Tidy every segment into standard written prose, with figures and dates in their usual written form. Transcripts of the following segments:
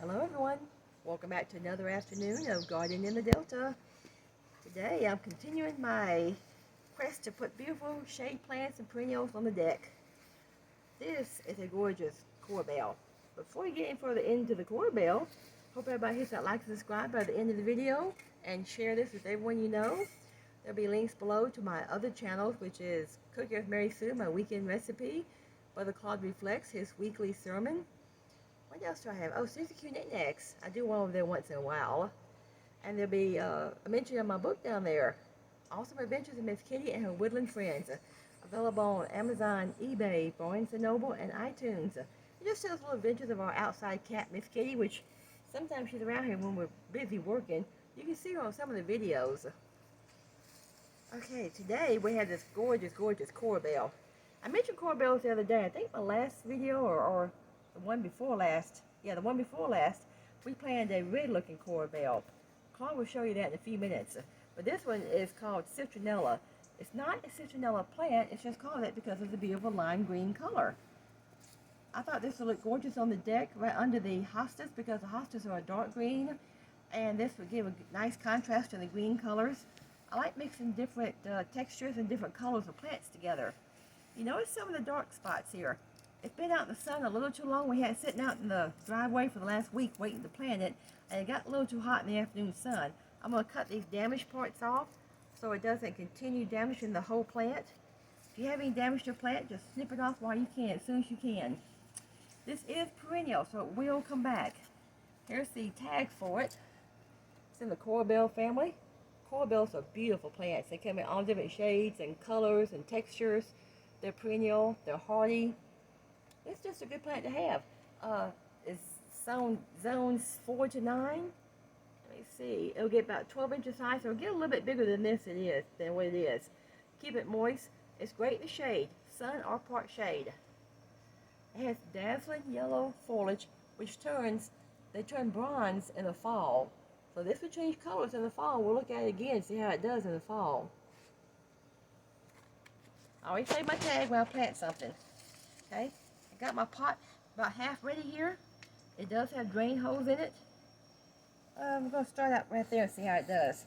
Hello everyone, welcome back to another afternoon of Gardening in the Delta. Today I'm continuing my quest to put beautiful shade plants and perennials on the deck. This is a gorgeous Corabelle. Before we get any further into the Corabelle, hope everybody hits that like and subscribe by the end of the video and share this with everyone you know. There'll be links below to my other channels, which is Cooking with MARYSUE, my weekend recipe, Brother Claude Reflects, his weekly sermon. What else do I have? Oh, Super Cute Knickknacks. I do one over there once in a while. And there'll be a mention of my book down there. Awesome Adventures of Miss Kitty and Her Woodland Friends. Available on Amazon, eBay, Barnes & Noble, and iTunes. It just tells little adventures of our outside cat, Miss Kitty, which sometimes she's around here when we're busy working. You can see her on some of the videos. Okay, today we have this gorgeous, gorgeous Corabelle. I mentioned Corabells the other day. I think my last video or the one before last, the one before last, we planted a red looking Corabelle. Claude will show you that in a few minutes. But this one is called Citronella. It's not a Citronella plant, it's just called that because of the beautiful lime green color. I thought this would look gorgeous on the deck right under the hostas because the hostas are a dark green, and this would give a nice contrast to the green colors. I like mixing different textures and different colors of plants together. You notice some of the dark spots here. It's been out in the sun a little too long. We had it sitting out in the driveway for the last week waiting to plant it, and it got a little too hot in the afternoon sun. I'm going to cut these damaged parts off so it doesn't continue damaging the whole plant. If you have any damage to your plant, just snip it off while you can, as soon as you can. This is perennial, so it will come back. Here's the tag for it. It's in the Corabelle family. Corabells are beautiful plants. They come in all different shades and colors and textures. They're perennial, they're hardy. It's just a good plant to have. It's zones 4 to 9. Let me see. It'll get about 12 inches high, so it'll get a little bit bigger than than what it is. Keep it moist. It's great in the shade, sun or part shade. It has dazzling yellow foliage, which they turn bronze in the fall. So this will change colors in the fall. We'll look at it again and see how it does in the fall. I always save my tag when I plant something. Okay? I got my pot about half ready here. It does have drain holes in it. I'm going to start out right there and see how it does.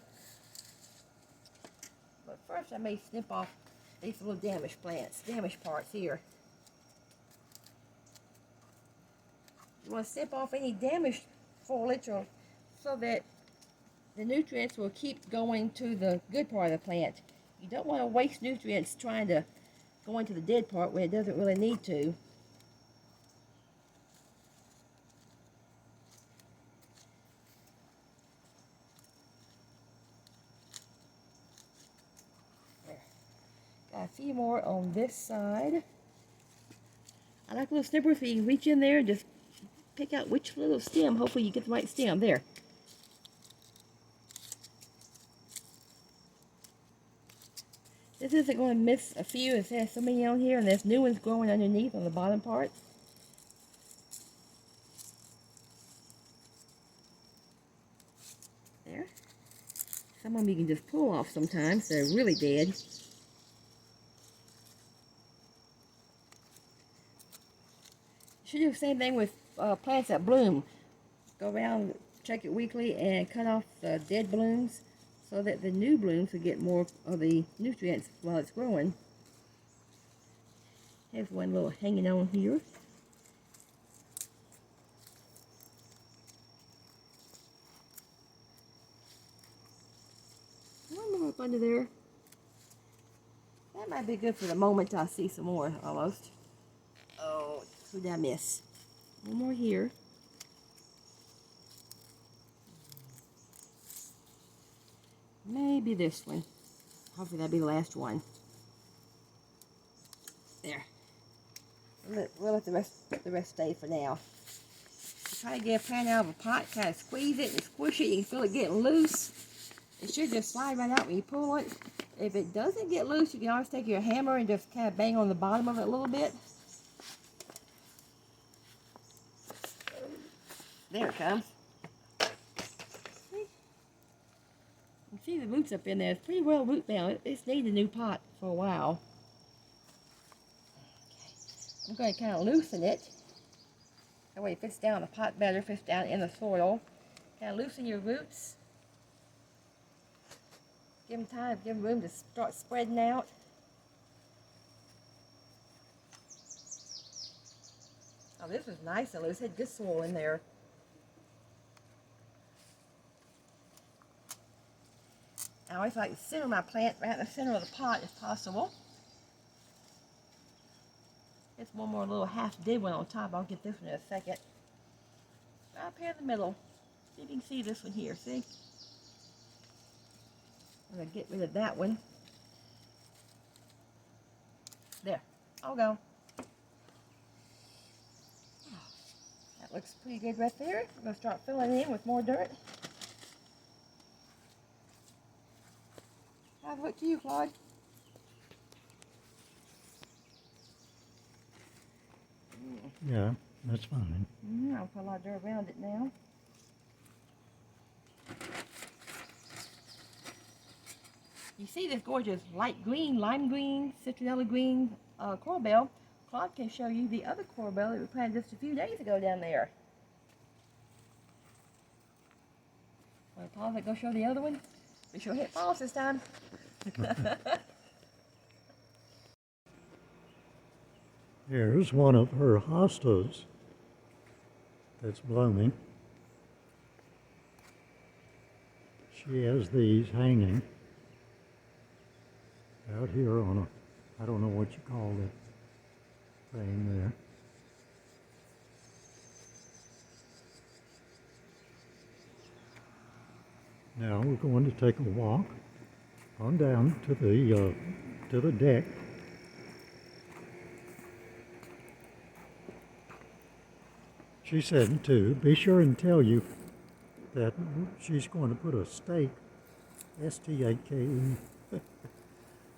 But first I may snip off these little damaged parts here. You want to snip off any damaged foliage so that the nutrients will keep going to the good part of the plant. You don't want to waste nutrients trying to go into the dead part where it doesn't really need to. There. Got a few more on this side. I like little snippers so you can reach in there and just pick out which little stem. Hopefully you get the right stem. There. This isn't going to miss a few. It has so many on here, and there's new ones growing underneath on the bottom part. There. Some of them you can just pull off sometimes. They're really dead. You should do the same thing with plants that bloom. Go around, check it weekly, and cut off the dead blooms, so that the new blooms will get more of the nutrients while it's growing. Here's one little hanging on here. One more up under there. That might be good for the moment till I see some more, almost. Oh, who did I miss? One more here. Maybe this one. Hopefully that'll be the last one. There. We'll let the rest stay for now. Try to get a plant out of a pot, kind of squeeze it and squish it. You can feel it getting loose. It should just slide right out when you pull it. If it doesn't get loose, you can always take your hammer and just kind of bang on the bottom of it a little bit. There it comes. See the roots up in there. It's pretty well root bound. It's needed a new pot for a while. Okay. I'm going to kind of loosen it. That way it fits down the pot better, fits down in the soil. Kind of loosen your roots. Give them time, give them room to start spreading out. Oh, this was nice and loose. It had good soil in there. I always like to center my plant right in the center of the pot if possible. It's one more little half dead one on top. I'll get this one in a second. Right up here in the middle. See if you can see this one here. See? I'm going to get rid of that one. There. I'll go. That looks pretty good right there. I'm going to start filling it in with more dirt. How's it look to you, Claude? Yeah, that's fine. I'll put a lot of dirt around it now. You see this gorgeous light green, lime green, citronella green Corabell. Claude can show you the other Corabell that we planted just a few days ago down there. Want to pause it, go show the other one? Be sure to hit pause this time. Here's one of her hostas that's blooming. She has these hanging out here on a, I don't know what you call that thing there. Now we're going to take a walk on down to the deck. She said to be sure and tell you that she's going to put a stake, S-T-A-K-E,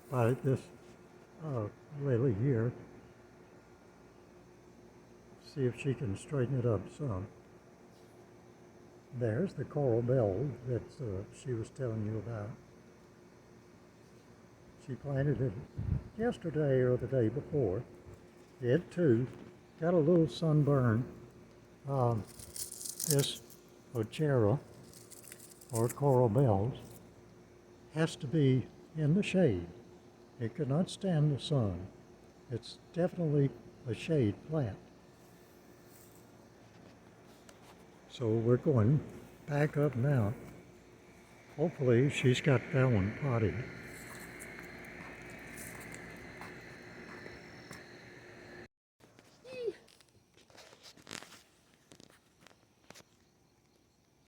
by this lily here. See if she can straighten it up some. There's the Corabells that she was telling you about. She planted it yesterday or the day before. It too got a little sunburn. This Ochera or Corabells has to be in the shade. It could not stand the sun. It's definitely a shade plant. So we're going back up now. Hopefully she's got that one potted.